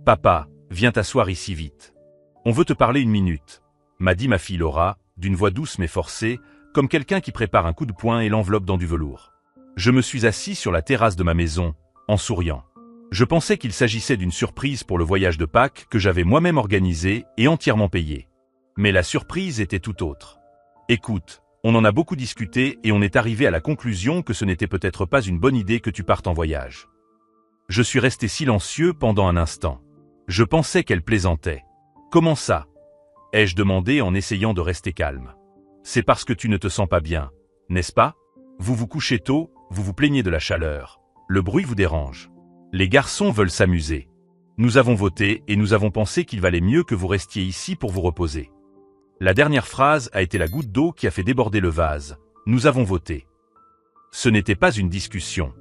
Papa, viens t'asseoir ici vite. On veut te parler une minute, m'a dit ma fille Laura, d'une voix douce mais forcée, comme quelqu'un qui prépare un coup de poing et l'enveloppe dans du velours. Je me suis assis sur la terrasse de ma maison, en souriant. Je pensais qu'il s'agissait d'une surprise pour le voyage de Pâques que j'avais moi-même organisé et entièrement payé. Mais la surprise était tout autre. Écoute, on en a beaucoup discuté et on est arrivé à la conclusion que ce n'était peut-être pas une bonne idée que tu partes en voyage. Je suis resté silencieux pendant un instant. Je pensais qu'elle plaisantait. Comment ça? Ai-je demandé en essayant de rester calme. C'est parce que tu ne te sens pas bien, n'est-ce pas? Vous vous couchez tôt, vous vous plaignez de la chaleur. Le bruit vous dérange. Les garçons veulent s'amuser. Nous avons voté et nous avons pensé qu'il valait mieux que vous restiez ici pour vous reposer. La dernière phrase a été la goutte d'eau qui a fait déborder le vase. Nous avons voté. Ce n'était pas une discussion.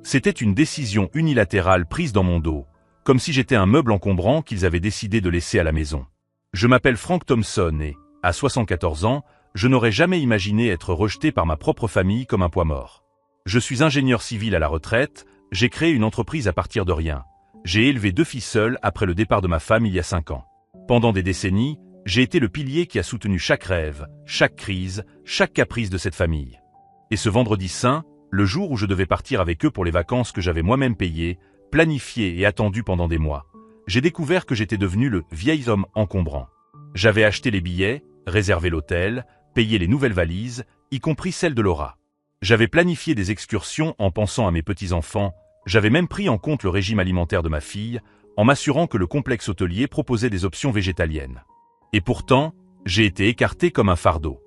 C'était une décision unilatérale prise dans mon dos, comme si j'étais un meuble encombrant qu'ils avaient décidé de laisser à la maison. Je m'appelle Frank Thompson et, à 74 ans, je n'aurais jamais imaginé être rejeté par ma propre famille comme un poids mort. Je suis ingénieur civil à la retraite, j'ai créé une entreprise à partir de rien. J'ai élevé 2 filles seules après le départ de ma femme il y a 5 ans. Pendant des décennies, j'ai été le pilier qui a soutenu chaque rêve, chaque crise, chaque caprice de cette famille. Et ce vendredi saint, le jour où je devais partir avec eux pour les vacances que j'avais moi-même payées, planifiées et attendues pendant des mois, j'ai découvert que j'étais devenu le vieil homme encombrant. J'avais acheté les billets, réservé l'hôtel, payé les nouvelles valises, y compris celles de Laura. J'avais planifié des excursions en pensant à mes petits-enfants, j'avais même pris en compte le régime alimentaire de ma fille, en m'assurant que le complexe hôtelier proposait des options végétaliennes. Et pourtant, j'ai été écarté comme un fardeau.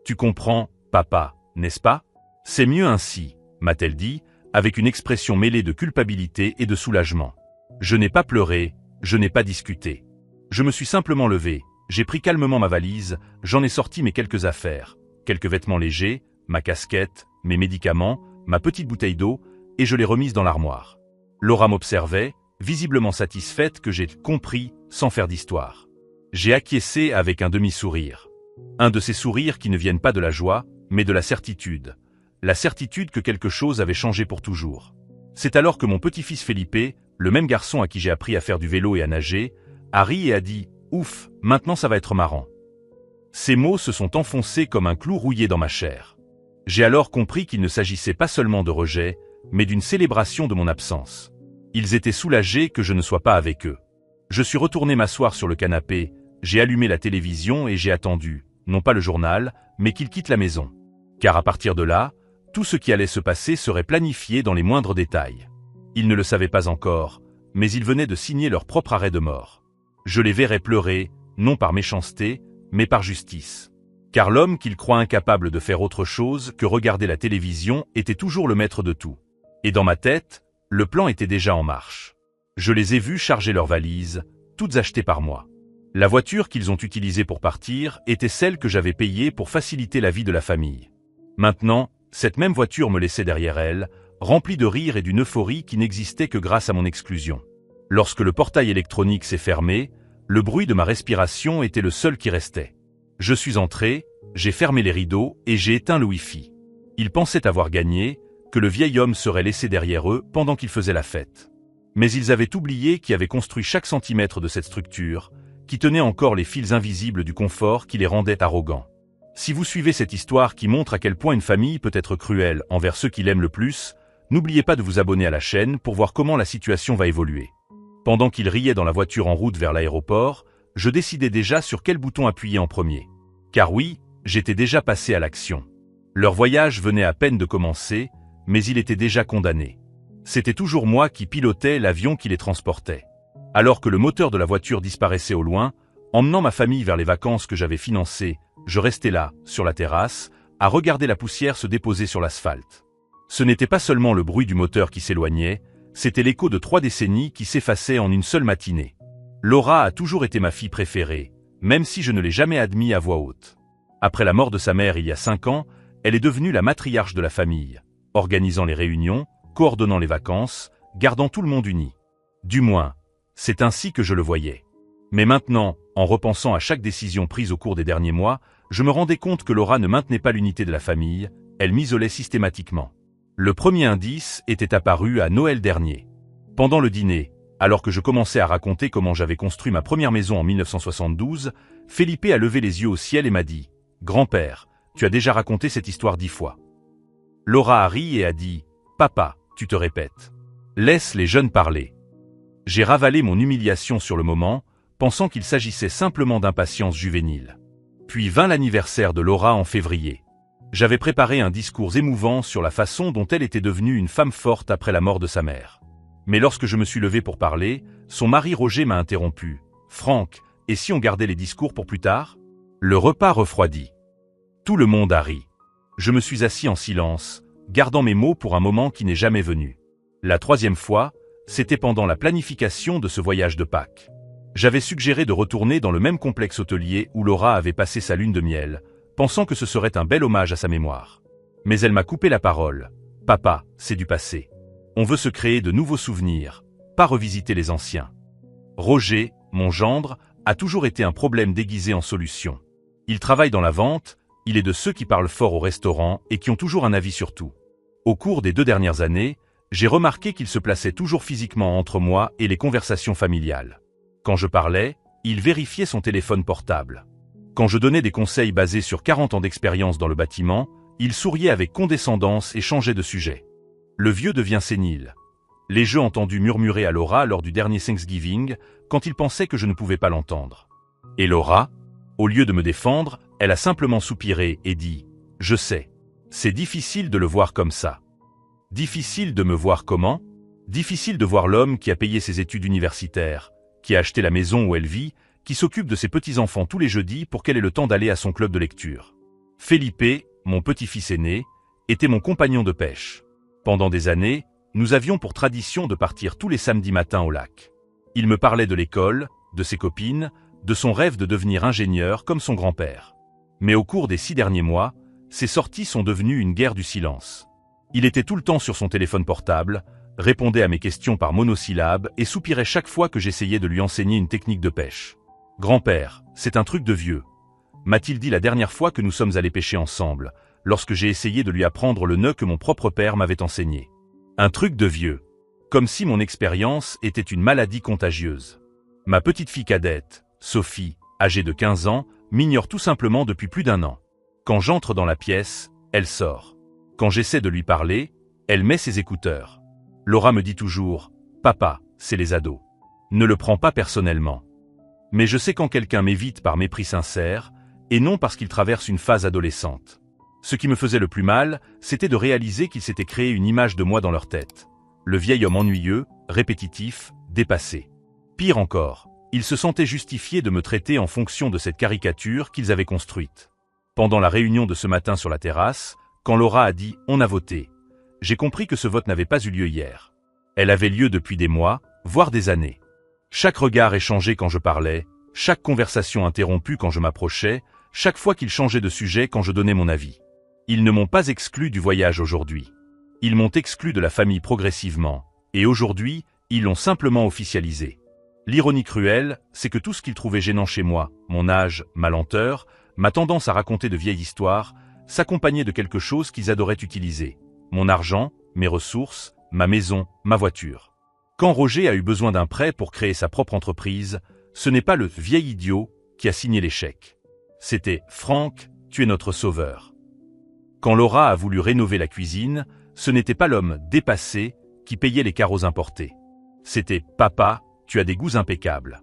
Tu comprends, papa, n'est-ce pas? C'est mieux ainsi, m'a-t-elle dit, avec une expression mêlée de culpabilité et de soulagement. Je n'ai pas pleuré, je n'ai pas discuté. Je me suis simplement levé, j'ai pris calmement ma valise, j'en ai sorti mes quelques affaires, quelques vêtements légers, ma casquette, mes médicaments, ma petite bouteille d'eau, et je l'ai remise dans l'armoire. Laura m'observait, visiblement satisfaite que j'ai compris sans faire d'histoire. J'ai acquiescé avec un demi-sourire. Un de ces sourires qui ne viennent pas de la joie, mais de la certitude. La certitude que quelque chose avait changé pour toujours. C'est alors que mon petit-fils Felipe, le même garçon à qui j'ai appris à faire du vélo et à nager, a ri et a dit « Ouf, maintenant ça va être marrant ». Ces mots se sont enfoncés comme un clou rouillé dans ma chair. J'ai alors compris qu'il ne s'agissait pas seulement de rejet, mais d'une célébration de mon absence. Ils étaient soulagés que je ne sois pas avec eux. Je suis retourné m'asseoir sur le canapé, j'ai allumé la télévision et j'ai attendu, non pas le journal, mais qu'ils quittent la maison. Car à partir de là, tout ce qui allait se passer serait planifié dans les moindres détails. Ils ne le savaient pas encore, mais ils venaient de signer leur propre arrêt de mort. Je les verrais pleurer, non par méchanceté, mais par justice. Car l'homme qu'ils croient incapable de faire autre chose que regarder la télévision était toujours le maître de tout. Et dans ma tête, le plan était déjà en marche. Je les ai vus charger leurs valises, toutes achetées par moi. La voiture qu'ils ont utilisée pour partir était celle que j'avais payée pour faciliter la vie de la famille. Maintenant, cette même voiture me laissait derrière elle, remplie de rire et d'une euphorie qui n'existait que grâce à mon exclusion. Lorsque le portail électronique s'est fermé, le bruit de ma respiration était le seul qui restait. Je suis entré, j'ai fermé les rideaux et j'ai éteint le Wi-Fi. Ils pensaient avoir gagné, que le vieil homme serait laissé derrière eux pendant qu'ils faisaient la fête. Mais ils avaient oublié qui avait construit chaque centimètre de cette structure, qui tenait encore les fils invisibles du confort qui les rendait arrogants. Si vous suivez cette histoire qui montre à quel point une famille peut être cruelle envers ceux qui l'aiment le plus, n'oubliez pas de vous abonner à la chaîne pour voir comment la situation va évoluer. Pendant qu'ils riaient dans la voiture en route vers l'aéroport, je décidais déjà sur quel bouton appuyer en premier. Car oui, j'étais déjà passé à l'action. Leur voyage venait à peine de commencer, mais il était déjà condamné. C'était toujours moi qui pilotais l'avion qui les transportait. Alors que le moteur de la voiture disparaissait au loin, emmenant ma famille vers les vacances que j'avais financées, je restais là, sur la terrasse, à regarder la poussière se déposer sur l'asphalte. Ce n'était pas seulement le bruit du moteur qui s'éloignait, c'était l'écho de 3 décennies qui s'effaçaient en une seule matinée. Laura a toujours été ma fille préférée, même si je ne l'ai jamais admis à voix haute. Après la mort de sa mère il y a 5 ans, elle est devenue la matriarche de la famille, organisant les réunions, coordonnant les vacances, gardant tout le monde uni. Du moins, c'est ainsi que je le voyais. Mais maintenant, en repensant à chaque décision prise au cours des derniers mois, je me rendais compte que Laura ne maintenait pas l'unité de la famille, elle m'isolait systématiquement. Le premier indice était apparu à Noël dernier. Pendant le dîner, Alors que je commençais à raconter comment j'avais construit ma première maison en 1972, Felipe a levé les yeux au ciel et m'a dit « Grand-père, tu as déjà raconté cette histoire 10 fois. » Laura a ri et a dit « Papa, tu te répètes. Laisse les jeunes parler. » J'ai ravalé mon humiliation sur le moment, pensant qu'il s'agissait simplement d'impatience juvénile. Puis vint l'anniversaire de Laura en février. J'avais préparé un discours émouvant sur la façon dont elle était devenue une femme forte après la mort de sa mère. Mais lorsque je me suis levé pour parler, son mari Roger m'a interrompu. « Franck, et si on gardait les discours pour plus tard ?» Le repas refroidit. Tout le monde a ri. Je me suis assis en silence, gardant mes mots pour un moment qui n'est jamais venu. La troisième fois, c'était pendant la planification de ce voyage de Pâques. J'avais suggéré de retourner dans le même complexe hôtelier où Laura avait passé sa lune de miel, pensant que ce serait un bel hommage à sa mémoire. Mais elle m'a coupé la parole. « Papa, c'est du passé. On veut se créer de nouveaux souvenirs, pas revisiter les anciens. » Roger, mon gendre, a toujours été un problème déguisé en solution. Il travaille dans la vente, il est de ceux qui parlent fort au restaurant et qui ont toujours un avis sur tout. Au cours des 2 dernières années, j'ai remarqué qu'il se plaçait toujours physiquement entre moi et les conversations familiales. Quand je parlais, il vérifiait son téléphone portable. Quand je donnais des conseils basés sur 40 ans d'expérience dans le bâtiment, il souriait avec condescendance et changeait de sujet. Le vieux devient sénile. L'ai-je entendu murmurer à Laura lors du dernier Thanksgiving, quand il pensait que je ne pouvais pas l'entendre. Et Laura, au lieu de me défendre, elle a simplement soupiré et dit « Je sais. C'est difficile de le voir comme ça. » Difficile de me voir comment? Difficile de voir l'homme qui a payé ses études universitaires, qui a acheté la maison où elle vit, qui s'occupe de ses petits-enfants tous les jeudis pour qu'elle ait le temps d'aller à son club de lecture. Felipe, mon petit-fils aîné, était mon compagnon de pêche. Pendant des années, nous avions pour tradition de partir tous les samedis matins au lac. Il me parlait de l'école, de ses copines, de son rêve de devenir ingénieur comme son grand-père. Mais au cours des 6 derniers mois, ces sorties sont devenues une guerre du silence. Il était tout le temps sur son téléphone portable, répondait à mes questions par monosyllabes et soupirait chaque fois que j'essayais de lui enseigner une technique de pêche. « Grand-père, c'est un truc de vieux », m'a-t-il dit la dernière fois que nous sommes allés pêcher ensemble, lorsque j'ai essayé de lui apprendre le nœud que mon propre père m'avait enseigné. Un truc de vieux. Comme si mon expérience était une maladie contagieuse. Ma petite fille cadette, Sophie, âgée de 15 ans, m'ignore tout simplement depuis plus d'1 an. Quand j'entre dans la pièce, elle sort. Quand j'essaie de lui parler, elle met ses écouteurs. Laura me dit toujours « Papa, c'est les ados. Ne le prends pas personnellement. » Mais je sais quand quelqu'un m'évite par mépris sincère, et non parce qu'il traverse une phase adolescente. Ce qui me faisait le plus mal, c'était de réaliser qu'ils s'étaient créé une image de moi dans leur tête. Le vieil homme ennuyeux, répétitif, dépassé. Pire encore, ils se sentaient justifiés de me traiter en fonction de cette caricature qu'ils avaient construite. Pendant la réunion de ce matin sur la terrasse, quand Laura a dit « On a voté », j'ai compris que ce vote n'avait pas eu lieu hier. Elle avait lieu depuis des mois, voire des années. Chaque regard échangé quand je parlais, chaque conversation interrompue quand je m'approchais, chaque fois qu'ils changeaient de sujet quand je donnais mon avis. Ils ne m'ont pas exclu du voyage aujourd'hui. Ils m'ont exclu de la famille progressivement, et aujourd'hui, ils l'ont simplement officialisé. L'ironie cruelle, c'est que tout ce qu'ils trouvaient gênant chez moi, mon âge, ma lenteur, ma tendance à raconter de vieilles histoires, s'accompagnait de quelque chose qu'ils adoraient utiliser. Mon argent, mes ressources, ma maison, ma voiture. Quand Roger a eu besoin d'un prêt pour créer sa propre entreprise, ce n'est pas le vieil idiot qui a signé l'échec. C'était « Franck, tu es notre sauveur ». Quand Laura a voulu rénover la cuisine, ce n'était pas l'homme dépassé qui payait les carreaux importés. C'était « Papa, tu as des goûts impeccables ».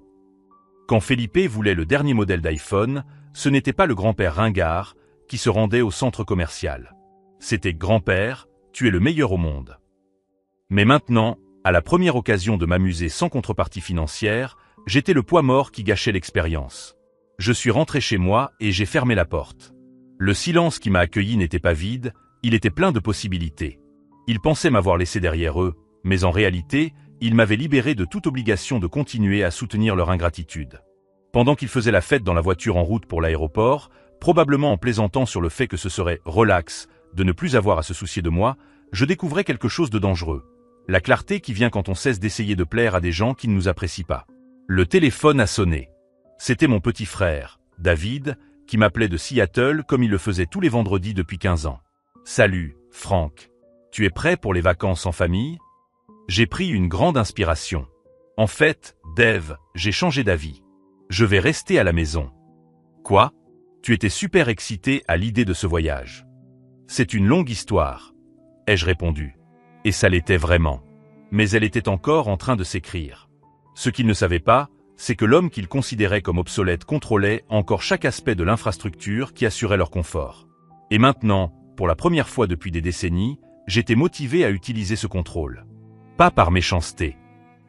Quand Felipe voulait le dernier modèle d'iPhone, ce n'était pas le grand-père ringard qui se rendait au centre commercial. C'était « Grand-père, tu es le meilleur au monde ». Mais maintenant, à la première occasion de m'amuser sans contrepartie financière, j'étais le poids mort qui gâchait l'expérience. Je suis rentré chez moi et j'ai fermé la porte. Le silence qui m'a accueilli n'était pas vide, il était plein de possibilités. Ils pensaient m'avoir laissé derrière eux, mais en réalité, ils m'avaient libéré de toute obligation de continuer à soutenir leur ingratitude. Pendant qu'ils faisaient la fête dans la voiture en route pour l'aéroport, probablement en plaisantant sur le fait que ce serait « relax » de ne plus avoir à se soucier de moi, je découvrais quelque chose de dangereux. La clarté qui vient quand on cesse d'essayer de plaire à des gens qui ne nous apprécient pas. Le téléphone a sonné. C'était mon petit frère, David, qui m'appelait de Seattle comme il le faisait tous les vendredis depuis 15 ans. « Salut, Franck. Tu es prêt pour les vacances en famille ?» J'ai pris une grande inspiration. En fait, Dave, j'ai changé d'avis. Je vais rester à la maison. Quoi? Tu étais super excité à l'idée de ce voyage. C'est une longue histoire, ai-je répondu. Et ça l'était vraiment. Mais elle était encore en train de s'écrire. Ce qu'il ne savait pas, c'est que l'homme qu'il considérait comme obsolète contrôlait encore chaque aspect de l'infrastructure qui assurait leur confort. Et maintenant, pour la première fois depuis des décennies, j'étais motivé à utiliser ce contrôle. Pas par méchanceté,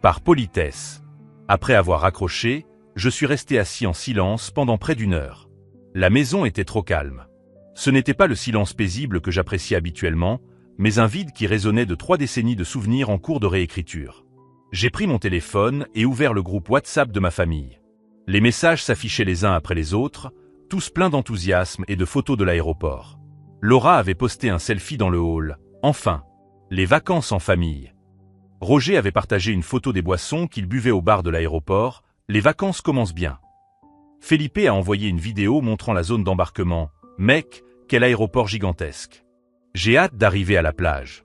par politesse. Après avoir raccroché, je suis resté assis en silence pendant près d'1 heure. La maison était trop calme. Ce n'était pas le silence paisible que j'appréciais habituellement, mais un vide qui résonnait de 3 décennies de souvenirs en cours de réécriture. J'ai pris mon téléphone et ouvert le groupe WhatsApp de ma famille. Les messages s'affichaient les uns après les autres, tous pleins d'enthousiasme et de photos de l'aéroport. Laura avait posté un selfie dans le hall. Enfin, les vacances en famille. Roger avait partagé une photo des boissons qu'il buvait au bar de l'aéroport. Les vacances commencent bien. Felipe a envoyé une vidéo montrant la zone d'embarquement. Mec, quel aéroport gigantesque. J'ai hâte d'arriver à la plage.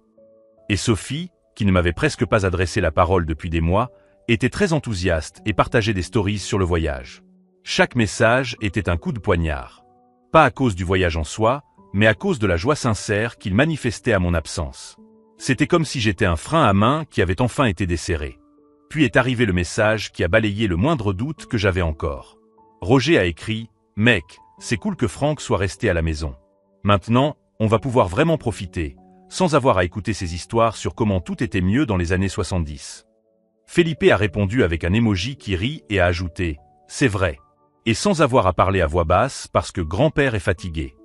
Et Sophie, qui ne m'avait presque pas adressé la parole depuis des mois, était très enthousiaste et partageait des stories sur le voyage. Chaque message était un coup de poignard. Pas à cause du voyage en soi, mais à cause de la joie sincère qu'il manifestait à mon absence. C'était comme si j'étais un frein à main qui avait enfin été desserré. Puis est arrivé le message qui a balayé le moindre doute que j'avais encore. Roger a écrit « Mec, c'est cool que Franck soit resté à la maison. Maintenant, on va pouvoir vraiment profiter, sans avoir à écouter ces histoires sur comment tout était mieux dans les années 70. » Felipe a répondu avec un emoji qui rit et a ajouté « C'est vrai », et sans avoir à parler à voix basse parce que grand-père est fatigué.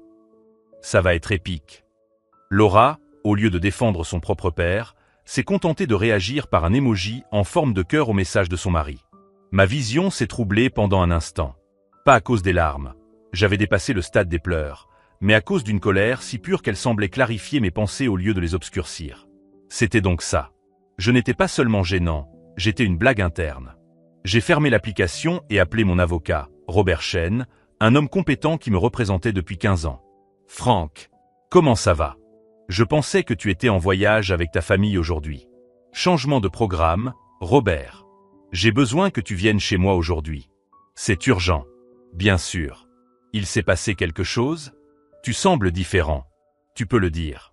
Ça va être épique. Laura, au lieu de défendre son propre père, s'est contentée de réagir par un emoji en forme de cœur au message de son mari. Ma vision s'est troublée pendant un instant. Pas à cause des larmes. J'avais dépassé le stade des pleurs, mais à cause d'une colère si pure qu'elle semblait clarifier mes pensées au lieu de les obscurcir. C'était donc ça. Je n'étais pas seulement gênant, j'étais une blague interne. J'ai fermé l'application et appelé mon avocat, Robert Chen, un homme compétent qui me représentait depuis 15 ans. « Franck, comment ça va? Je pensais que tu étais en voyage avec ta famille aujourd'hui. Changement de programme, Robert. J'ai besoin que tu viennes chez moi aujourd'hui. C'est urgent. Bien sûr. Il s'est passé quelque chose? Tu sembles différent. Tu peux le dire.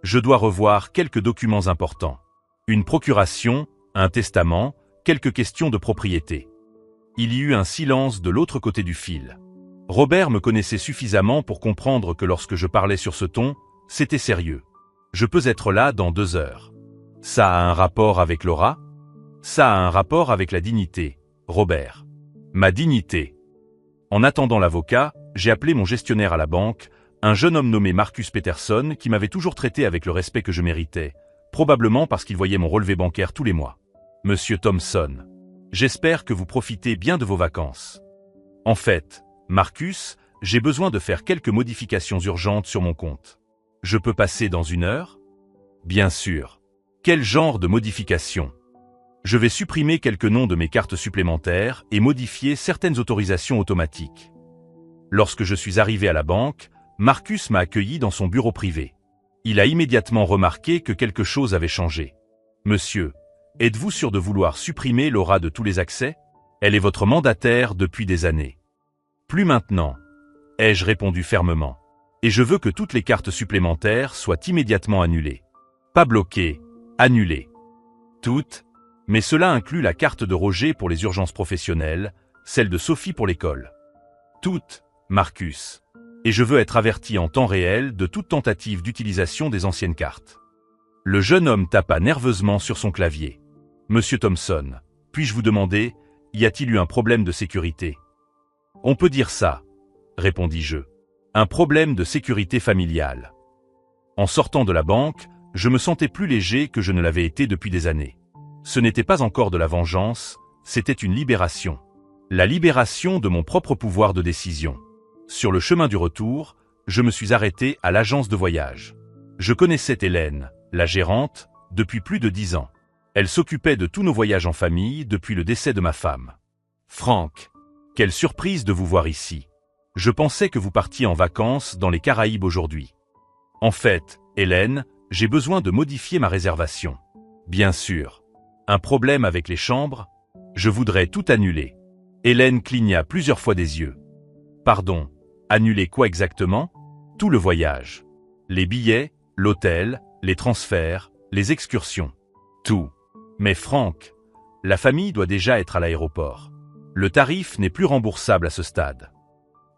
Je dois revoir quelques documents importants. Une procuration, un testament, quelques questions de propriété. » Il y eut un silence de l'autre côté du fil. Robert me connaissait suffisamment pour comprendre que lorsque je parlais sur ce ton, c'était sérieux. Je peux être là dans 2 heures. Ça a un rapport avec Laura? Ça a un rapport avec la dignité, Robert. Ma dignité. En attendant l'avocat, j'ai appelé mon gestionnaire à la banque, un jeune homme nommé Marcus Peterson qui m'avait toujours traité avec le respect que je méritais, probablement parce qu'il voyait mon relevé bancaire tous les mois. Monsieur Thompson, j'espère que vous profitez bien de vos vacances. En fait, Marcus, j'ai besoin de faire quelques modifications urgentes sur mon compte. Je peux passer dans 1 heure? Bien sûr. Quel genre de modification? Je vais supprimer quelques noms de mes cartes supplémentaires et modifier certaines autorisations automatiques. Lorsque je suis arrivé à la banque, Marcus m'a accueilli dans son bureau privé. Il a immédiatement remarqué que quelque chose avait changé. « Monsieur, êtes-vous sûr de vouloir supprimer Laura de tous les accès? Elle est votre mandataire depuis des années. » « Plus maintenant, ai-je répondu fermement. Et je veux que toutes les cartes supplémentaires soient immédiatement annulées. Pas bloquées, annulées. Toutes, mais cela inclut la carte de Roger pour les urgences professionnelles, celle de Sophie pour l'école. Toutes, Marcus. Et je veux être averti en temps réel de toute tentative d'utilisation des anciennes cartes. Le jeune homme tapa nerveusement sur son clavier. « Monsieur Thompson, puis-je vous demander, y a-t-il eu un problème de sécurité ?» « On peut dire ça, » répondis-je. « Un problème de sécurité familiale. » En sortant de la banque, je me sentais plus léger que je ne l'avais été depuis des années. Ce n'était pas encore de la vengeance, c'était une libération. La libération de mon propre pouvoir de décision. Sur le chemin du retour, je me suis arrêté à l'agence de voyage. Je connaissais Hélène, la gérante, depuis plus de 10 ans. Elle s'occupait de tous nos voyages en famille depuis le décès de ma femme. « Franck, quelle surprise de vous voir ici. Je pensais que vous partiez en vacances dans les Caraïbes aujourd'hui. En fait, Hélène, j'ai besoin de modifier ma réservation. Bien sûr. Un problème avec les chambres? Je voudrais tout annuler. Hélène cligna plusieurs fois des yeux. Pardon, annuler quoi exactement? Tout le voyage. Les billets, l'hôtel, les transferts, les excursions. Tout. Mais Franck, la famille doit déjà être à l'aéroport. Le tarif n'est plus remboursable à ce stade.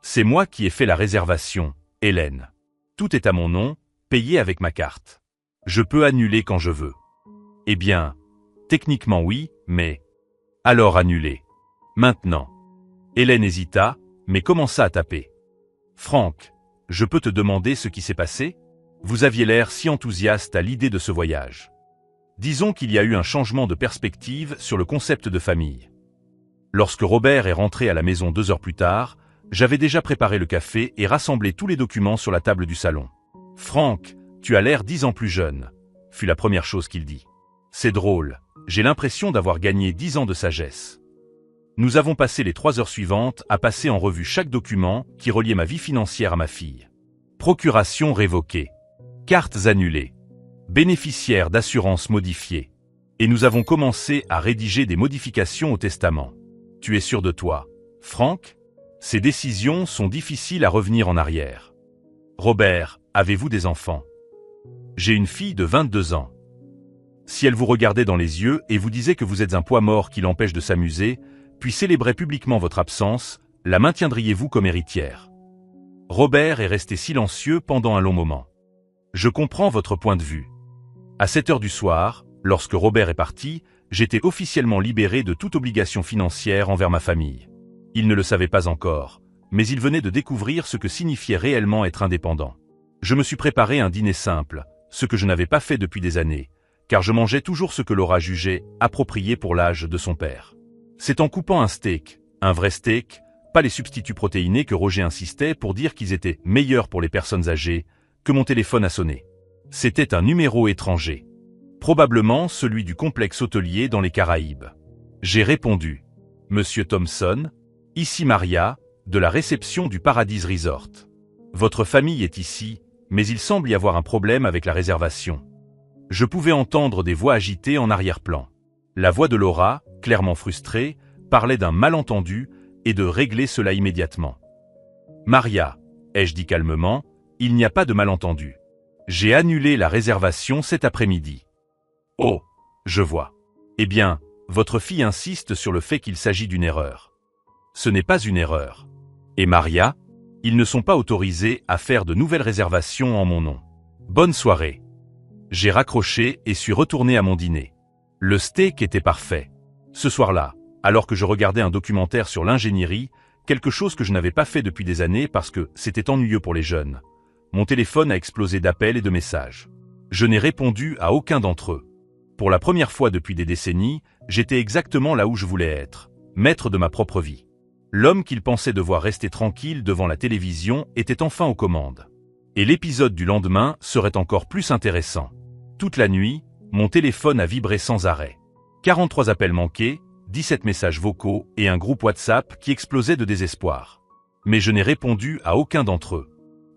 C'est moi qui ai fait la réservation, Hélène. Tout est à mon nom, payé avec ma carte. Je peux annuler quand je veux. Eh bien, techniquement oui, mais... Alors annuler. Maintenant. Hélène hésita, mais commença à taper. Franck, je peux te demander ce qui s'est passé? Vous aviez l'air si enthousiaste à l'idée de ce voyage. Disons qu'il y a eu un changement de perspective sur le concept de famille. Lorsque Robert est rentré à la maison 2 heures plus tard, j'avais déjà préparé le café et rassemblé tous les documents sur la table du salon. « Franck, tu as l'air 10 ans plus jeune », fut la première chose qu'il dit. « C'est drôle, j'ai l'impression d'avoir gagné 10 ans de sagesse. » Nous avons passé les 3 heures suivantes à passer en revue chaque document qui reliait ma vie financière à ma fille. Procuration révoquée. Cartes annulées. Bénéficiaire d'assurance modifiée. Et nous avons commencé à rédiger des modifications au testament. Tu es sûr de toi, Franck? Ces décisions sont difficiles à revenir en arrière. Robert, avez-vous des enfants? J'ai une fille de 22 ans. Si elle vous regardait dans les yeux et vous disait que vous êtes un poids mort qui l'empêche de s'amuser, puis célébrait publiquement votre absence, la maintiendriez-vous comme héritière? Robert est resté silencieux pendant un long moment. Je comprends votre point de vue. À 7 heures du soir, lorsque Robert est parti, j'étais officiellement libéré de toute obligation financière envers ma famille. Il ne le savait pas encore, mais il venait de découvrir ce que signifiait réellement être indépendant. Je me suis préparé un dîner simple, ce que je n'avais pas fait depuis des années, car je mangeais toujours ce que Laura jugeait approprié pour l'âge de son père. C'est en coupant un steak, un vrai steak, pas les substituts protéinés que Roger insistait pour dire qu'ils étaient meilleurs pour les personnes âgées, que mon téléphone a sonné. C'était un numéro étranger. Probablement celui du complexe hôtelier dans les Caraïbes. J'ai répondu. Monsieur Thompson, ici Maria, de la réception du Paradise Resort. Votre famille est ici, mais il semble y avoir un problème avec la réservation. Je pouvais entendre des voix agitées en arrière-plan. La voix de Laura, clairement frustrée, parlait d'un malentendu et de régler cela immédiatement. Maria, ai-je dit calmement, il n'y a pas de malentendu. J'ai annulé la réservation cet après-midi. Oh, je vois. Eh bien, votre fille insiste sur le fait qu'il s'agit d'une erreur. Ce n'est pas une erreur. Et Maria, ils ne sont pas autorisés à faire de nouvelles réservations en mon nom. Bonne soirée. J'ai raccroché et suis retourné à mon dîner. Le steak était parfait. Ce soir-là, alors que je regardais un documentaire sur l'ingénierie, quelque chose que je n'avais pas fait depuis des années parce que c'était ennuyeux pour les jeunes, mon téléphone a explosé d'appels et de messages. Je n'ai répondu à aucun d'entre eux. Pour la première fois depuis des décennies, j'étais exactement là où je voulais être, maître de ma propre vie. L'homme qu'il pensait devoir rester tranquille devant la télévision était enfin aux commandes. Et l'épisode du lendemain serait encore plus intéressant. Toute la nuit, mon téléphone a vibré sans arrêt. 43 appels manqués, 17 messages vocaux et un groupe WhatsApp qui explosait de désespoir. Mais je n'ai répondu à aucun d'entre eux.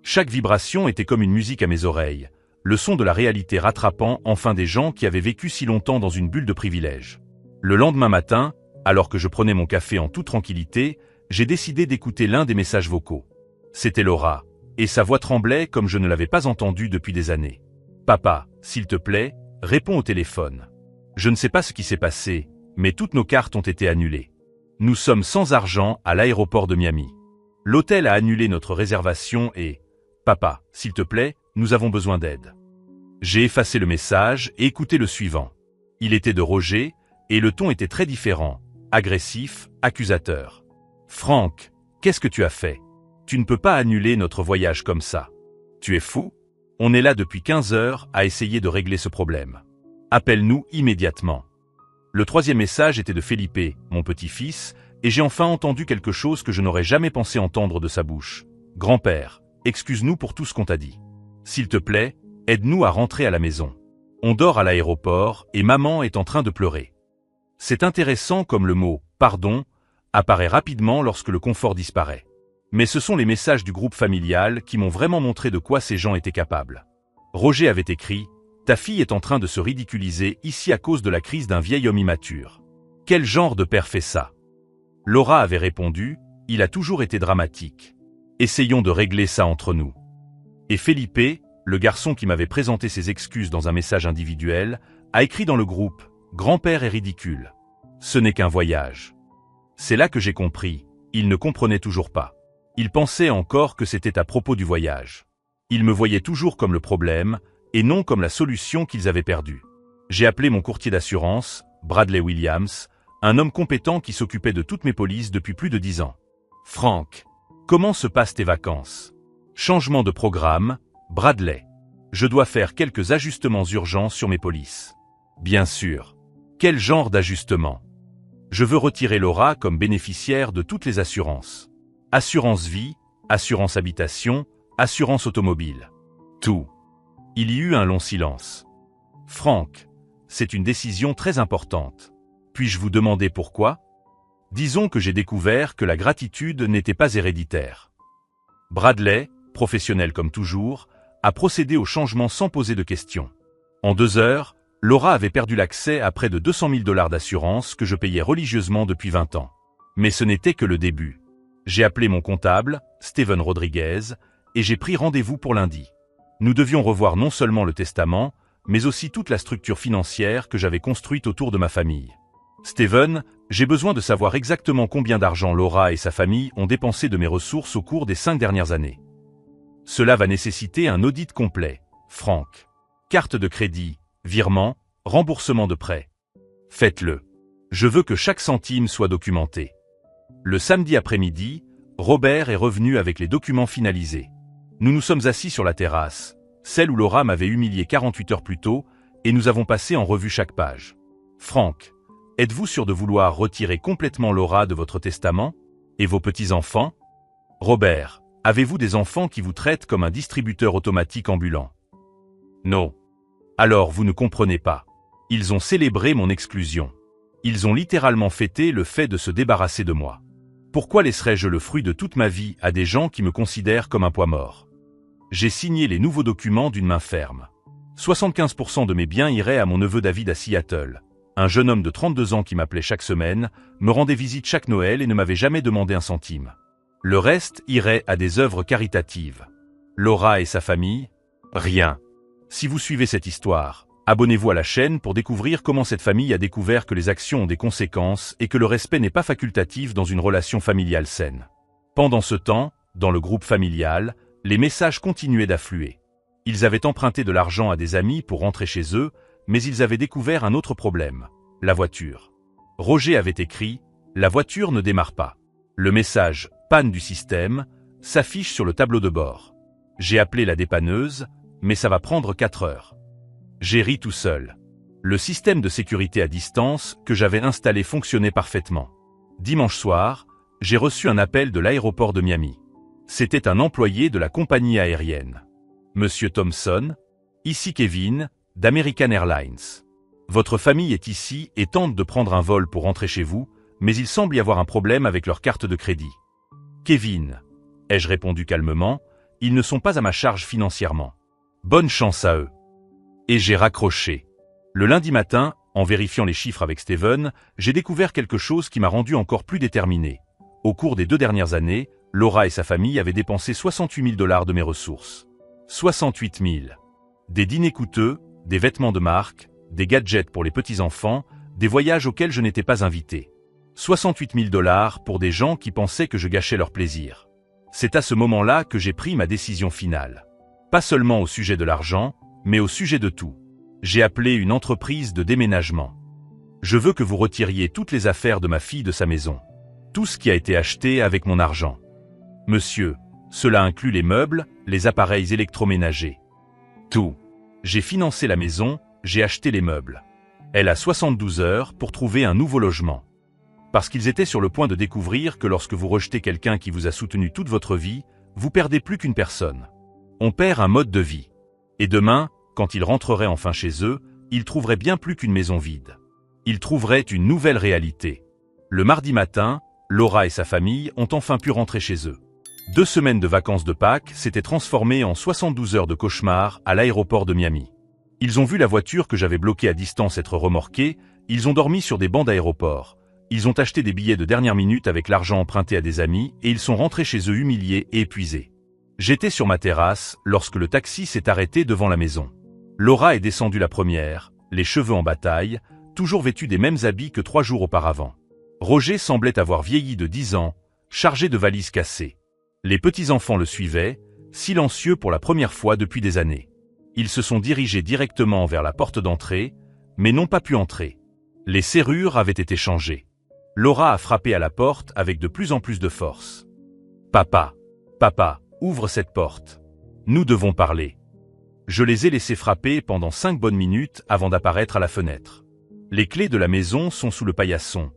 Chaque vibration était comme une musique à mes oreilles, le son de la réalité rattrapant enfin des gens qui avaient vécu si longtemps dans une bulle de privilèges. Le lendemain matin, alors que je prenais mon café en toute tranquillité, j'ai décidé d'écouter l'un des messages vocaux. C'était Laura, et sa voix tremblait comme je ne l'avais pas entendue depuis des années. « Papa, s'il te plaît, réponds au téléphone. Je ne sais pas ce qui s'est passé, mais toutes nos cartes ont été annulées. Nous sommes sans argent à l'aéroport de Miami. L'hôtel a annulé notre réservation et... Papa, s'il te plaît, nous avons besoin d'aide. » J'ai effacé le message et écouté le suivant. Il était de Roger, et le ton était très différent, agressif, accusateur. « Franck, qu'est-ce que tu as fait? Tu ne peux pas annuler notre voyage comme ça. Tu es fou? On est là depuis 15 heures à essayer de régler ce problème. Appelle-nous immédiatement. » Le troisième message était de Felipe, mon petit-fils, et j'ai enfin entendu quelque chose que je n'aurais jamais pensé entendre de sa bouche. « Grand-père, excuse-nous pour tout ce qu'on t'a dit. S'il te plaît, aide-nous à rentrer à la maison. On dort à l'aéroport et maman est en train de pleurer. » C'est intéressant comme le mot « pardon » apparaît rapidement lorsque le confort disparaît. Mais ce sont les messages du groupe familial qui m'ont vraiment montré de quoi ces gens étaient capables. Roger avait écrit « Ta fille est en train de se ridiculiser ici à cause de la crise d'un vieil homme immature. Quel genre de père fait ça? Laura avait répondu, il a toujours été dramatique. Essayons de régler ça entre nous. Et Felipe, le garçon qui m'avait présenté ses excuses dans un message individuel, a écrit dans le groupe « Grand-père est ridicule. Ce n'est qu'un voyage. » C'est là que j'ai compris, il ne comprenait toujours pas. Il pensait encore que c'était à propos du voyage. Il me voyait toujours comme le problème, et non comme la solution qu'ils avaient perdue. J'ai appelé mon courtier d'assurance, Bradley Williams, un homme compétent qui s'occupait de toutes mes polices depuis plus de 10 ans. « Frank, comment se passent tes vacances? » Changement de programme, Bradley. Je dois faire quelques ajustements urgents sur mes polices. Bien sûr. Quel genre d'ajustement? Je veux retirer Laura comme bénéficiaire de toutes les assurances. Assurance vie, assurance habitation, assurance automobile. Tout. Il y eut un long silence. Frank, c'est une décision très importante. Puis-je vous demander pourquoi? Disons que j'ai découvert que la gratitude n'était pas héréditaire. Bradley, professionnel comme toujours, a procédé au changement sans poser de questions. En 2 heures, Laura avait perdu l'accès à près de 200 000 $ d'assurance que je payais religieusement depuis 20 ans. Mais ce n'était que le début. J'ai appelé mon comptable, Steven Rodriguez, et j'ai pris rendez-vous pour lundi. Nous devions revoir non seulement le testament, mais aussi toute la structure financière que j'avais construite autour de ma famille. Steven, j'ai besoin de savoir exactement combien d'argent Laura et sa famille ont dépensé de mes ressources au cours des 5 dernières années. Cela va nécessiter un audit complet. Frank. Carte de crédit, virement, remboursement de prêt. Faites-le. Je veux que chaque centime soit documenté. Le samedi après-midi, Robert est revenu avec les documents finalisés. Nous nous sommes assis sur la terrasse, celle où Laura m'avait humilié 48 heures plus tôt, et nous avons passé en revue chaque page. Frank, êtes-vous sûr de vouloir retirer complètement Laura de votre testament? Et vos petits-enfants? Robert, avez-vous des enfants qui vous traitent comme un distributeur automatique ambulant? Non. Alors vous ne comprenez pas. Ils ont célébré mon exclusion. Ils ont littéralement fêté le fait de se débarrasser de moi. Pourquoi laisserais-je le fruit de toute ma vie à des gens qui me considèrent comme un poids mort? J'ai signé les nouveaux documents d'une main ferme. 75% de mes biens iraient à mon neveu David à Seattle. Un jeune homme de 32 ans qui m'appelait chaque semaine, me rendait visite chaque Noël et ne m'avait jamais demandé un centime. Le reste irait à des œuvres caritatives. Laura et sa famille? Rien. Si vous suivez cette histoire, abonnez-vous à la chaîne pour découvrir comment cette famille a découvert que les actions ont des conséquences et que le respect n'est pas facultatif dans une relation familiale saine. Pendant ce temps, dans le groupe familial, les messages continuaient d'affluer. Ils avaient emprunté de l'argent à des amis pour rentrer chez eux, mais ils avaient découvert un autre problème, la voiture. Roger avait écrit « La voiture ne démarre pas ». Le message « Panne du système » s'affiche sur le tableau de bord. J'ai appelé la dépanneuse, mais ça va prendre 4 heures. J'ai ri tout seul. Le système de sécurité à distance que j'avais installé fonctionnait parfaitement. Dimanche soir, j'ai reçu un appel de l'aéroport de Miami. C'était un employé de la compagnie aérienne. Monsieur Thompson, ici Kevin, d'American Airlines. Votre famille est ici et tente de prendre un vol pour rentrer chez vous, mais il semble y avoir un problème avec leur carte de crédit. Kevin, ai-je répondu calmement, ils ne sont pas à ma charge financièrement. Bonne chance à eux. Et j'ai raccroché. Le lundi matin, en vérifiant les chiffres avec Steven, j'ai découvert quelque chose qui m'a rendu encore plus déterminé. Au cours des 2 dernières années, Laura et sa famille avaient dépensé 68 000 $ de mes ressources. 68 000. Des dîners coûteux, des vêtements de marque, des gadgets pour les petits-enfants, des voyages auxquels je n'étais pas invité. 68 000 $ pour des gens qui pensaient que je gâchais leur plaisir. C'est à ce moment-là que j'ai pris ma décision finale. Pas seulement au sujet de l'argent, mais au sujet de tout. J'ai appelé une entreprise de déménagement. Je veux que vous retiriez toutes les affaires de ma fille de sa maison. Tout ce qui a été acheté avec mon argent. Monsieur, cela inclut les meubles, les appareils électroménagers. Tout. J'ai financé la maison, j'ai acheté les meubles. Elle a 72 heures pour trouver un nouveau logement. Parce qu'ils étaient sur le point de découvrir que lorsque vous rejetez quelqu'un qui vous a soutenu toute votre vie, vous perdez plus qu'une personne. On perd un mode de vie. Et demain, quand ils rentreraient enfin chez eux, ils trouveraient bien plus qu'une maison vide. Ils trouveraient une nouvelle réalité. Le mardi matin, Laura et sa famille ont enfin pu rentrer chez eux. 2 semaines de vacances de Pâques s'étaient transformées en 72 heures de cauchemar à l'aéroport de Miami. Ils ont vu la voiture que j'avais bloquée à distance être remorquée, Ils ont dormi sur des bancs d'aéroport. Ils ont acheté des billets de dernière minute avec l'argent emprunté à des amis et ils sont rentrés chez eux humiliés et épuisés. J'étais sur ma terrasse lorsque le taxi s'est arrêté devant la maison. Laura est descendue la première, les cheveux en bataille, toujours vêtue des mêmes habits que 3 jours auparavant. Roger semblait avoir vieilli de 10 ans, chargé de valises cassées. Les petits-enfants le suivaient, silencieux pour la première fois depuis des années. Ils se sont dirigés directement vers la porte d'entrée, mais n'ont pas pu entrer. Les serrures avaient été changées. Laura a frappé à la porte avec de plus en plus de force. « Papa, papa, ouvre cette porte. Nous devons parler. » Je les ai laissés frapper pendant 5 bonnes minutes avant d'apparaître à la fenêtre. « Les clés de la maison sont sous le paillasson, »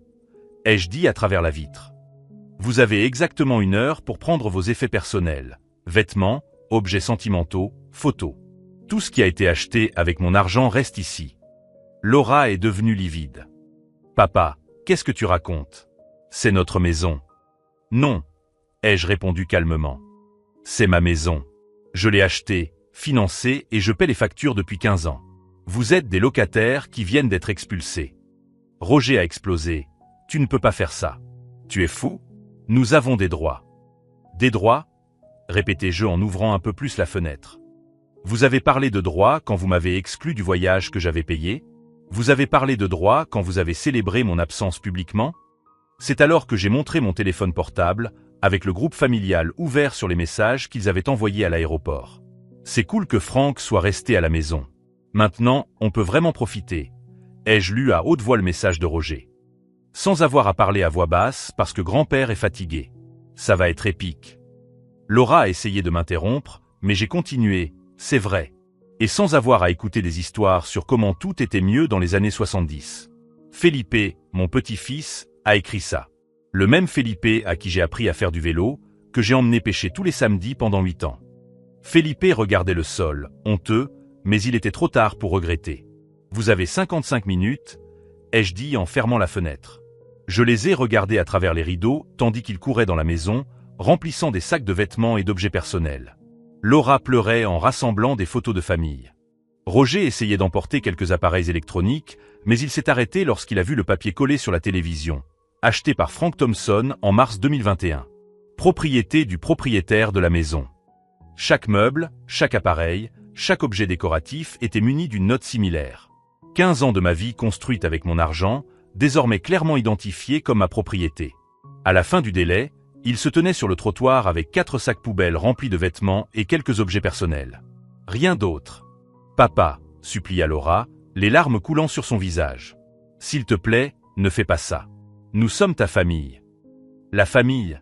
ai-je dit à travers la vitre. « Vous avez exactement 1 heure pour prendre vos effets personnels, vêtements, objets sentimentaux, photos. Tout ce qui a été acheté avec mon argent reste ici. » Laura est devenue livide. « Papa, qu'est-ce que tu racontes? C'est notre maison. » « Non, » ai-je répondu calmement. « C'est ma maison. Je l'ai achetée, financée et je paie les factures depuis 15 ans. Vous êtes des locataires qui viennent d'être expulsés. » Roger a explosé. « Tu ne peux pas faire ça. Tu es fou? Nous avons des droits. »« Des droits ?» répétai-je en ouvrant un peu plus la fenêtre. « Vous avez parlé de droits quand vous m'avez exclu du voyage que j'avais payé? Vous avez parlé de droits quand vous avez célébré mon absence publiquement? C'est alors que j'ai montré mon téléphone portable, avec le groupe familial ouvert sur les messages qu'ils avaient envoyés à l'aéroport. C'est cool que Franck soit resté à la maison. Maintenant, on peut vraiment profiter. » Ai-je lu à haute voix le message de Roger. Sans avoir à parler à voix basse parce que grand-père est fatigué. Ça va être épique. Laura a essayé de m'interrompre, mais j'ai continué, c'est vrai. Et sans avoir à écouter des histoires sur comment tout était mieux dans les années 70. Felipe, mon petit-fils, a écrit ça. Le même Felipe à qui j'ai appris à faire du vélo, que j'ai emmené pêcher tous les samedis pendant 8 ans. Felipe regardait le sol, honteux, mais il était trop tard pour regretter. « Vous avez 55 minutes » ai-je dit en fermant la fenêtre. Je les ai regardés à travers les rideaux, tandis qu'ils couraient dans la maison, remplissant des sacs de vêtements et d'objets personnels. Laura pleurait en rassemblant des photos de famille. Roger essayait d'emporter quelques appareils électroniques, mais il s'est arrêté lorsqu'il a vu le papier collé sur la télévision, acheté par Frank Thompson en mars 2021. Propriété du propriétaire de la maison. Chaque meuble, chaque appareil, chaque objet décoratif était muni d'une note similaire. 15 ans de ma vie construite avec mon argent, désormais clairement identifié comme ma propriété. À la fin du délai, il se tenait sur le trottoir avec 4 sacs poubelles remplis de vêtements et quelques objets personnels. Rien d'autre. « Papa » supplia Laura, les larmes coulant sur son visage. « S'il te plaît, ne fais pas ça. Nous sommes ta famille. »« La famille »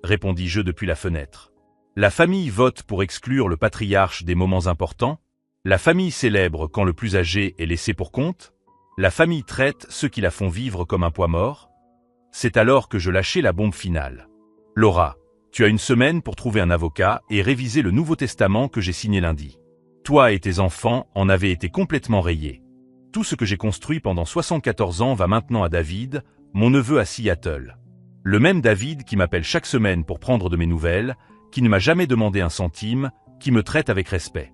répondis-je depuis la fenêtre. « La famille vote pour exclure le patriarche des moments importants? La famille célèbre quand le plus âgé est laissé pour compte? La famille traite ceux qui la font vivre comme un poids mort? » C'est alors que je lâchai la bombe finale. « Laura, tu as 1 semaine pour trouver un avocat et réviser le Nouveau Testament que j'ai signé lundi. Toi et tes enfants en avez été complètement rayés. Tout ce que j'ai construit pendant 74 ans va maintenant à David, mon neveu à Seattle. Le même David qui m'appelle chaque semaine pour prendre de mes nouvelles, qui ne m'a jamais demandé un centime, qui me traite avec respect. »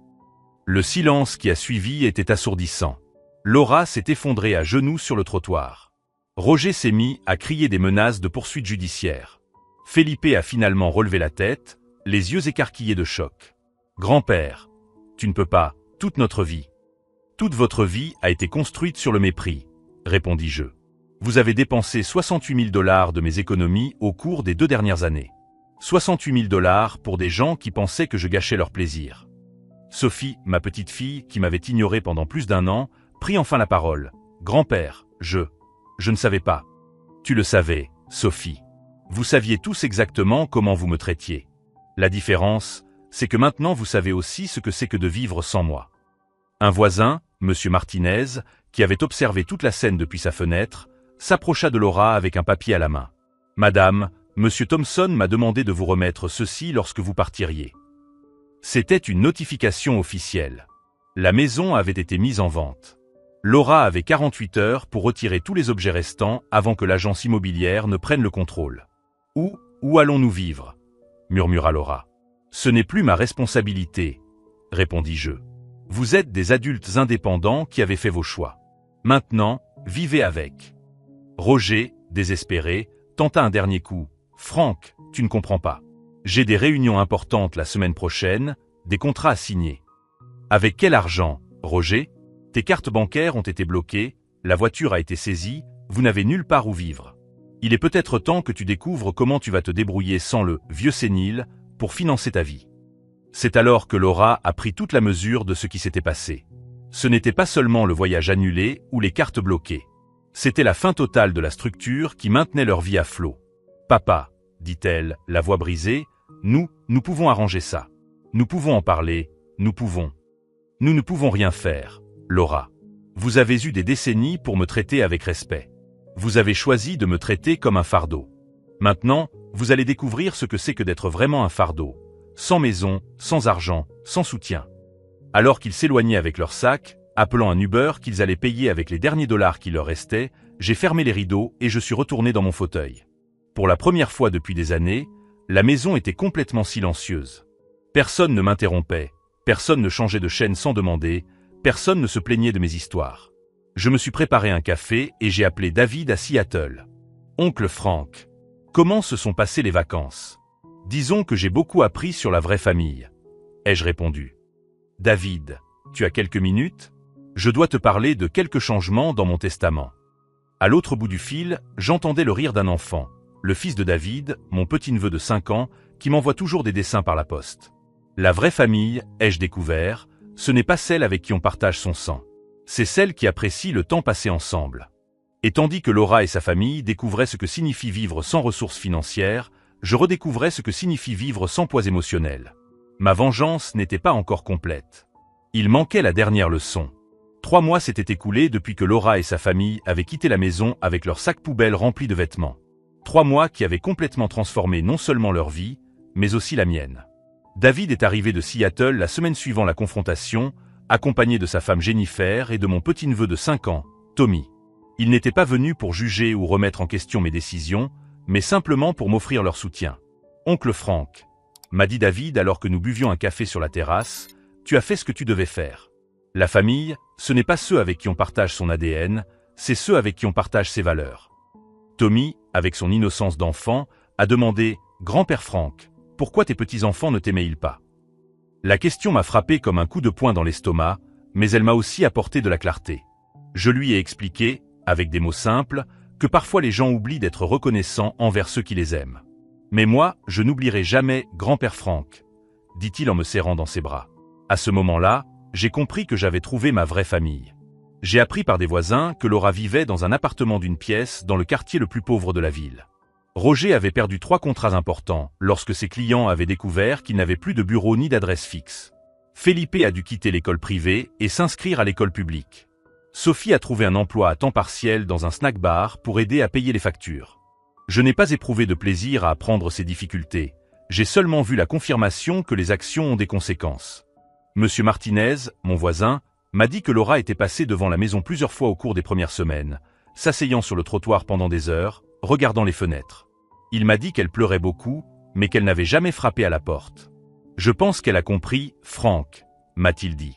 Le silence qui a suivi était assourdissant. Laura s'est effondrée à genoux sur le trottoir. Roger s'est mis à crier des menaces de poursuite judiciaire. Felipe a finalement relevé la tête, les yeux écarquillés de choc. « Grand-père, tu ne peux pas, toute notre vie. Toute votre vie a été construite sur le mépris, » répondis-je. Vous avez dépensé 68 000 $ de mes économies au cours des 2 dernières années. 68 000 $ pour des gens qui pensaient que je gâchais leur plaisir. Sophie, ma petite fille, qui m'avait ignoré pendant plus d'1 an, prit enfin la parole. « Grand-père, je ne savais pas. » « Tu le savais, Sophie. Vous saviez tous exactement comment vous me traitiez. La différence, c'est que maintenant vous savez aussi ce que c'est que de vivre sans moi. » Un voisin, M. Martinez, qui avait observé toute la scène depuis sa fenêtre, s'approcha de Laura avec un papier à la main. « Madame, M. Thompson m'a demandé de vous remettre ceci lorsque vous partiriez. » C'était une notification officielle. La maison avait été mise en vente. Laura avait 48 heures pour retirer tous les objets restants avant que l'agence immobilière ne prenne le contrôle. « Où allons-nous vivre ?» murmura Laura. « Ce n'est plus ma responsabilité, » répondis-je. « Vous êtes des adultes indépendants qui avez fait vos choix. Maintenant, vivez avec. Roger, désespéré, tenta un dernier coup. Franck, tu ne comprends pas. J'ai des réunions importantes la semaine prochaine, des contrats à signer. Avec quel argent, Roger? Tes cartes bancaires ont été bloquées, la voiture a été saisie, vous n'avez nulle part où vivre. Il est peut-être temps que tu découvres comment tu vas te débrouiller sans le vieux sénile pour financer ta vie. C'est alors que Laura a pris toute la mesure de ce qui s'était passé. Ce n'était pas seulement le voyage annulé ou les cartes bloquées. C'était la fin totale de la structure qui maintenait leur vie à flot. Papa, dit-elle, la voix brisée, nous pouvons arranger ça. Nous pouvons en parler, nous pouvons. Nous ne pouvons rien faire, Laura. Vous avez eu des décennies pour me traiter avec respect. Vous avez choisi de me traiter comme un fardeau. Maintenant, vous allez découvrir ce que c'est que d'être vraiment un fardeau. Sans maison, sans argent, sans soutien. Alors qu'ils s'éloignaient avec leur sac, appelant un Uber qu'ils allaient payer avec les derniers dollars qui leur restaient, j'ai fermé les rideaux et je suis retourné dans mon fauteuil. Pour la première fois depuis des années, la maison était complètement silencieuse. Personne ne m'interrompait, personne ne changeait de chaîne sans demander, personne ne se plaignait de mes histoires. Je me suis préparé un café et j'ai appelé David à Seattle. Oncle Frank, comment se sont passées les vacances? Disons que j'ai beaucoup appris sur la vraie famille, ai-je répondu. David, tu as quelques minutes? Je dois te parler de quelques changements dans mon testament. À l'autre bout du fil, j'entendais le rire d'un enfant, le fils de David, mon petit-neveu de 5 ans, qui m'envoie toujours des dessins par la poste. La vraie famille, ai-je découvert, ce n'est pas celle avec qui on partage son sang. C'est celle qui apprécie le temps passé ensemble. Et tandis que Laura et sa famille découvraient ce que signifie vivre sans ressources financières, je redécouvrais ce que signifie vivre sans poids émotionnel. Ma vengeance n'était pas encore complète. Il manquait la dernière leçon. 3 mois s'étaient écoulés depuis que Laura et sa famille avaient quitté la maison avec leur sac poubelle rempli de vêtements. 3 mois qui avaient complètement transformé non seulement leur vie, mais aussi la mienne. David est arrivé de Seattle la semaine suivant la confrontation, accompagné de sa femme Jennifer et de mon petit-neveu de 5 ans, Tommy. Il n'était pas venu pour juger ou remettre en question mes décisions, mais simplement pour m'offrir leur soutien. Oncle Frank, m'a dit David alors que nous buvions un café sur la terrasse, tu as fait ce que tu devais faire. La famille, ce n'est pas ceux avec qui on partage son ADN, c'est ceux avec qui on partage ses valeurs. Tommy, avec son innocence d'enfant, a demandé « Grand-père Frank, pourquoi tes petits-enfants ne t'aimaient-ils pas ?» La question m'a frappé comme un coup de poing dans l'estomac, mais elle m'a aussi apporté de la clarté. Je lui ai expliqué, avec des mots simples, que parfois les gens oublient d'être reconnaissants envers ceux qui les aiment. Mais moi, je n'oublierai jamais grand-père Frank, dit-il en me serrant dans ses bras. À ce moment-là, j'ai compris que j'avais trouvé ma vraie famille. J'ai appris par des voisins que Laura vivait dans un appartement d'une pièce dans le quartier le plus pauvre de la ville. Roger avait perdu 3 contrats importants lorsque ses clients avaient découvert qu'il n'avait plus de bureau ni d'adresse fixe. Felipe a dû quitter l'école privée et s'inscrire à l'école publique. Sophie a trouvé un emploi à temps partiel dans un snack bar pour aider à payer les factures. Je n'ai pas éprouvé de plaisir à apprendre ces difficultés. J'ai seulement vu la confirmation que les actions ont des conséquences. Monsieur Martinez, mon voisin, m'a dit que Laura était passée devant la maison plusieurs fois au cours des premières semaines, s'asseyant sur le trottoir pendant des heures, regardant les fenêtres. Il m'a dit qu'elle pleurait beaucoup, mais qu'elle n'avait jamais frappé à la porte. Je pense qu'elle a compris, Frank, m'a-t-il dit.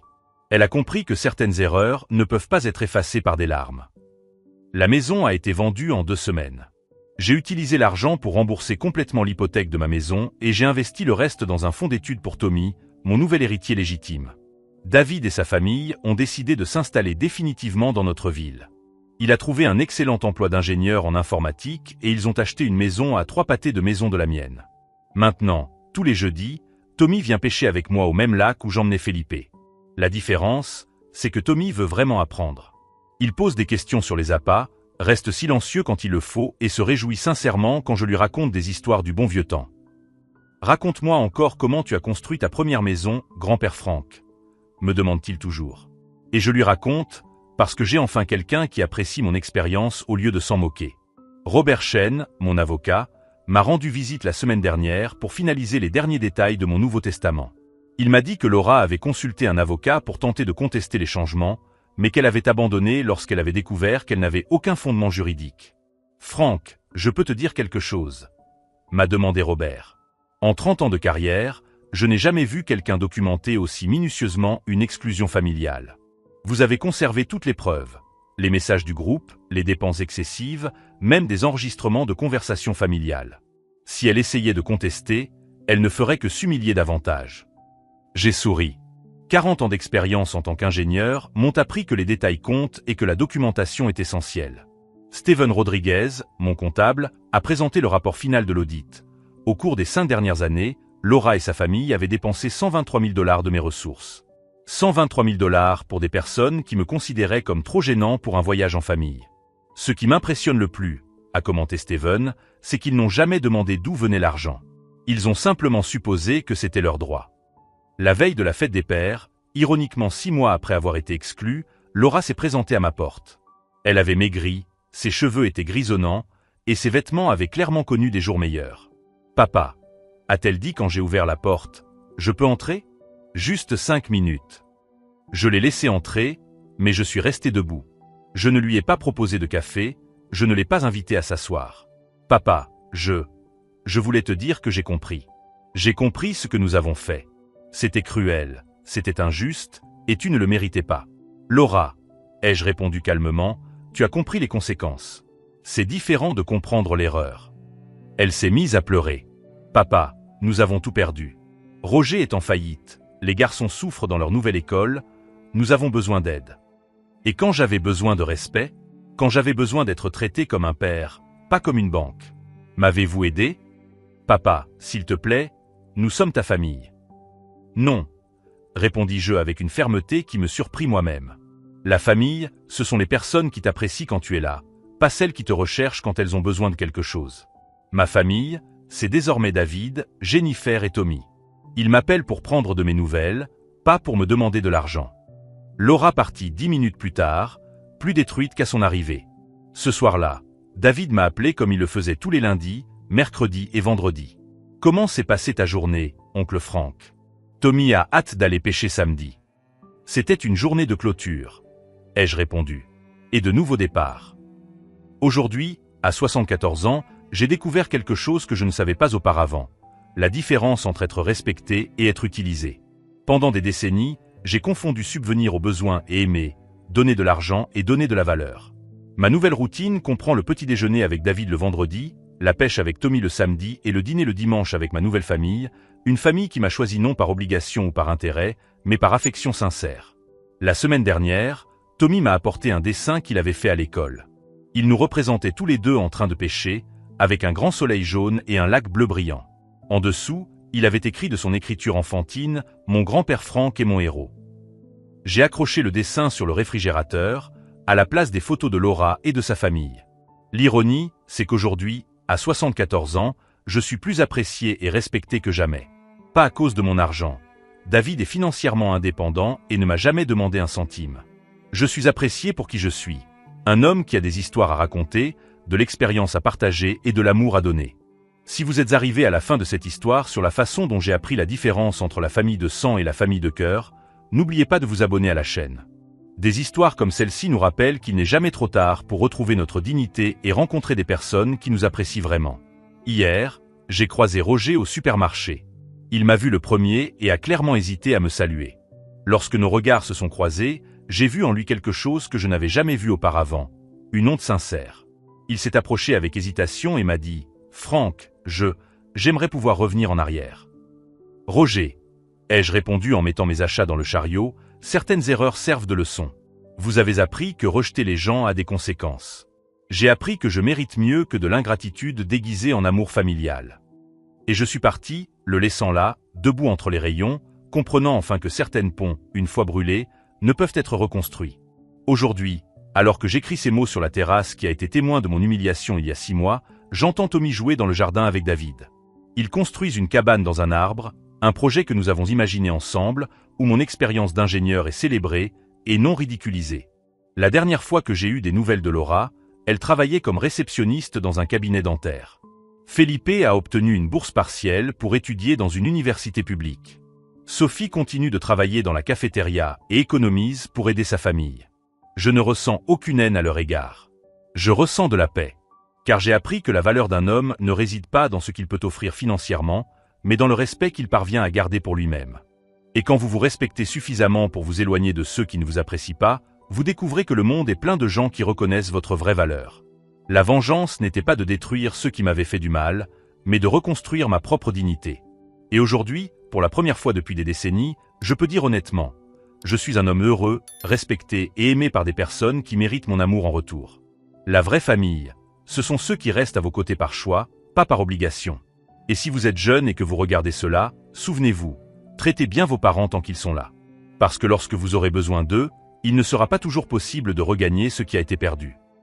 Elle a compris que certaines erreurs ne peuvent pas être effacées par des larmes. La maison a été vendue en 2 semaines. J'ai utilisé l'argent pour rembourser complètement l'hypothèque de ma maison et j'ai investi le reste dans un fonds d'études pour Tommy, mon nouvel héritier légitime. David et sa famille ont décidé de s'installer définitivement dans notre ville. Il a trouvé un excellent emploi d'ingénieur en informatique et ils ont acheté une maison à 3 pâtés de maison de la mienne. Maintenant, tous les jeudis, Tommy vient pêcher avec moi au même lac où j'emmenais Felipe. La différence, c'est que Tommy veut vraiment apprendre. Il pose des questions sur les appâts, reste silencieux quand il le faut et se réjouit sincèrement quand je lui raconte des histoires du bon vieux temps. Raconte-moi encore comment tu as construit ta première maison, grand-père Frank, me demande-t-il toujours. Et je lui raconte, parce que j'ai enfin quelqu'un qui apprécie mon expérience au lieu de s'en moquer. Robert Chen, mon avocat, m'a rendu visite la semaine dernière pour finaliser les derniers détails de mon Nouveau Testament. Il m'a dit que Laura avait consulté un avocat pour tenter de contester les changements, mais qu'elle avait abandonné lorsqu'elle avait découvert qu'elle n'avait aucun fondement juridique. « Frank, je peux te dire quelque chose ?» m'a demandé Robert. En 30 ans de carrière, je n'ai jamais vu quelqu'un documenter aussi minutieusement une exclusion familiale. Vous avez conservé toutes les preuves. les messages du groupe, les dépenses excessives, même des enregistrements de conversations familiales. Si elle essayait de contester, elle ne ferait que s'humilier davantage. J'ai souri. 40 ans d'expérience en tant qu'ingénieur m'ont appris que les détails comptent et que la documentation est essentielle. Steven Rodriguez, mon comptable, a présenté le rapport final de l'audit. Au cours des 5 dernières années, Laura et sa famille avaient dépensé 123 000 $ de mes ressources. 123 000 $ pour des personnes qui me considéraient comme trop gênant pour un voyage en famille. Ce qui m'impressionne le plus, a commenté Steven, c'est qu'ils n'ont jamais demandé d'où venait l'argent. Ils ont simplement supposé que c'était leur droit. La veille de la fête des pères, ironiquement 6 mois après avoir été exclue, Laura s'est présentée à ma porte. Elle avait maigri, ses cheveux étaient grisonnants, et ses vêtements avaient clairement connu des jours meilleurs. « Papa » a-t-elle dit quand j'ai ouvert la porte, « je peux entrer ?» Juste 5 minutes. Je l'ai laissée entrer, mais je suis resté debout. Je ne lui ai pas proposé de café, je ne l'ai pas invitée à s'asseoir. « Papa, je voulais te dire que j'ai compris. J'ai compris ce que nous avons fait. C'était cruel, c'était injuste, et tu ne le méritais pas. Laura, ai-je répondu calmement, tu as compris les conséquences. C'est différent de comprendre l'erreur. » Elle s'est mise à pleurer. « Papa, nous avons tout perdu. Roger est en faillite, les garçons souffrent dans leur nouvelle école, nous avons besoin d'aide. Et quand j'avais besoin de respect, quand j'avais besoin d'être traité comme un père, pas comme une banque, m'avez-vous aidé? Papa, s'il te plaît, nous sommes ta famille. » Non, répondis-je avec une fermeté qui me surprit moi-même. La famille, ce sont les personnes qui t'apprécient quand tu es là, pas celles qui te recherchent quand elles ont besoin de quelque chose. Ma famille, c'est désormais David, Jennifer et Tommy. Ils m'appellent pour prendre de mes nouvelles, pas pour me demander de l'argent. Laura partit 10 minutes plus tard, plus détruite qu'à son arrivée. Ce soir-là, David m'a appelé comme il le faisait tous les lundis, mercredis et vendredis. « Comment s'est passée ta journée, oncle Frank ? Tommy a hâte d'aller pêcher samedi. » C'était une journée de clôture, ai-je répondu, et de nouveaux départs. Aujourd'hui, à 74 ans, j'ai découvert quelque chose que je ne savais pas auparavant, la différence entre être respecté et être utilisé. Pendant des décennies, j'ai confondu subvenir aux besoins et aimer, donner de l'argent et donner de la valeur. Ma nouvelle routine comprend le petit déjeuner avec David le vendredi, la pêche avec Tommy le samedi et le dîner le dimanche avec ma nouvelle famille, une famille qui m'a choisi non par obligation ou par intérêt, mais par affection sincère. La semaine dernière, Tommy m'a apporté un dessin qu'il avait fait à l'école. Il nous représentait tous les deux en train de pêcher, avec un grand soleil jaune et un lac bleu brillant. En dessous, il avait écrit de son écriture enfantine « Mon grand-père Franck est mon héros ». J'ai accroché le dessin sur le réfrigérateur, à la place des photos de Laura et de sa famille. L'ironie, c'est qu'aujourd'hui, à 74 ans, je suis plus apprécié et respecté que jamais. Pas à cause de mon argent. David est financièrement indépendant et ne m'a jamais demandé un centime. Je suis apprécié pour qui je suis. Un homme qui a des histoires à raconter, de l'expérience à partager et de l'amour à donner. Si vous êtes arrivé à la fin de cette histoire sur la façon dont j'ai appris la différence entre la famille de sang et la famille de cœur, n'oubliez pas de vous abonner à la chaîne. Des histoires comme celle-ci nous rappellent qu'il n'est jamais trop tard pour retrouver notre dignité et rencontrer des personnes qui nous apprécient vraiment. Hier, j'ai croisé Roger au supermarché. Il m'a vu le premier et a clairement hésité à me saluer. Lorsque nos regards se sont croisés, j'ai vu en lui quelque chose que je n'avais jamais vu auparavant, une honte sincère. Il s'est approché avec hésitation et m'a dit « Franck, j'aimerais pouvoir revenir en arrière. » « Roger, ai-je répondu en mettant mes achats dans le chariot, certaines erreurs servent de leçon. Vous avez appris que rejeter les gens a des conséquences. J'ai appris que je mérite mieux que de l'ingratitude déguisée en amour familial. Et je suis parti, le laissant là, debout entre les rayons, comprenant enfin que certaines ponts, une fois brûlés, ne peuvent être reconstruits. Aujourd'hui, alors que j'écris ces mots sur la terrasse qui a été témoin de mon humiliation il y a 6 mois, j'entends Tommy jouer dans le jardin avec David. Ils construisent une cabane dans un arbre, un projet que nous avons imaginé ensemble, où mon expérience d'ingénieur est célébrée et non ridiculisée. La dernière fois que j'ai eu des nouvelles de Laura, elle travaillait comme réceptionniste dans un cabinet dentaire. Felipe a obtenu une bourse partielle pour étudier dans une université publique. Sophie continue de travailler dans la cafétéria et économise pour aider sa famille. Je ne ressens aucune haine à leur égard. Je ressens de la paix. Car j'ai appris que la valeur d'un homme ne réside pas dans ce qu'il peut offrir financièrement, mais dans le respect qu'il parvient à garder pour lui-même. Et quand vous vous respectez suffisamment pour vous éloigner de ceux qui ne vous apprécient pas, vous découvrez que le monde est plein de gens qui reconnaissent votre vraie valeur. La vengeance n'était pas de détruire ceux qui m'avaient fait du mal, mais de reconstruire ma propre dignité. Et aujourd'hui, pour la première fois depuis des décennies, je peux dire honnêtement, je suis un homme heureux, respecté et aimé par des personnes qui méritent mon amour en retour. La vraie famille, ce sont ceux qui restent à vos côtés par choix, pas par obligation. Et si vous êtes jeune et que vous regardez cela, souvenez-vous, traitez bien vos parents tant qu'ils sont là. Parce que lorsque vous aurez besoin d'eux, il ne sera pas toujours possible de regagner ce qui a été perdu.